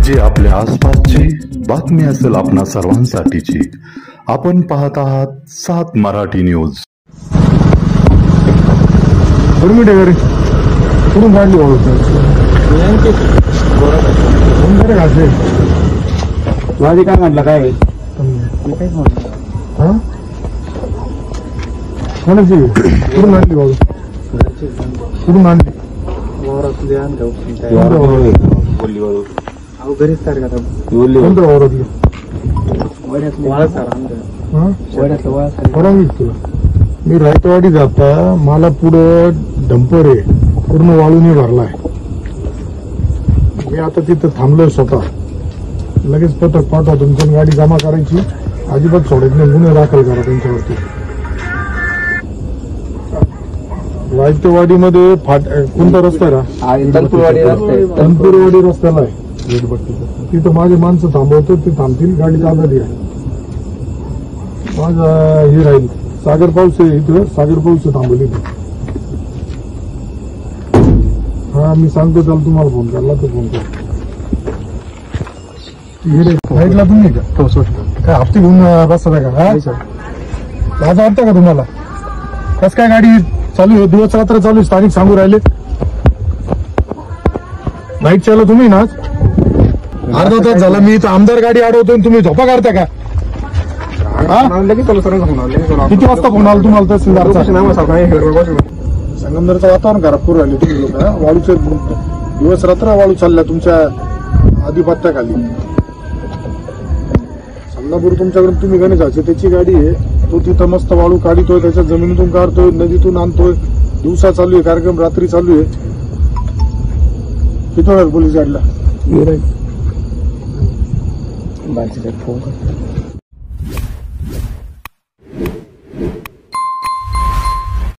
जी आपल्या आसपासची बातमी असेल आपणा सर्वांसाठीची। आपण पाहत आहात 7 मराठी न्यूज। कुठून काढली माझी काय म्हटलं काय कोणाची कुठून आणली बाबू कुठून आणली घरीच कोणत्या वावरातली मी रायतवाडी जाता मला पुढं डंपर आहे पूर्ण वाळूने भरलाय। मी आता तिथं थांबलोय स्वतः लगेच पथक पाठवा तुमच्या गाडी जमा करायची अजिबात सोडायची नाही गुन्हे दाखल करा त्यांच्यावरती। रायतवाडीमध्ये कोणता रस्ता आहे तनपूरवाडी रस्त्याला आहे तिथं माझे माणसं थांबवतो ते थांबतील गाडी ताब्यात घ्या। माझा हे राहील सागर पाऊस आहे इथं सागर पाऊस थांबवली हा मी सांगतो त्याला तुम्हाला फोन करला तो फोन कर साईडला तुम्ही का काय हप्ते घेऊन बसता का लाज वाटतं का तुम्हाला कस काय गाडी चालू आहे दिवस रात्र चालू स्थानिक सांगू राहिले नाईट चालू तुम्ही ना अर्धा तास झाला मी इथं आमदार गाडी अडवतोय तुम्ही झोपा काढता का किती वाजता फोन आला तुम्हाला तहसीलदारचा संगमनेरचं वातावरण खराब करू राहिले तुम्ही लोक वाळूचे दिवस रात्र वाळू चालल्या तुमच्या आधिपत्याखाली। समनापूर तुमच्याकडून तुम्ही गणेशाचे त्याची गाडी आहे तो तिथं मस्त वाळू काढतोय त्याच्या जमिनीतून काढतोय नदीतून आणतोय दिवसा चालू आहे कार्यक्रम रात्री चालू आहे किती वेळा पोलीस गाडीला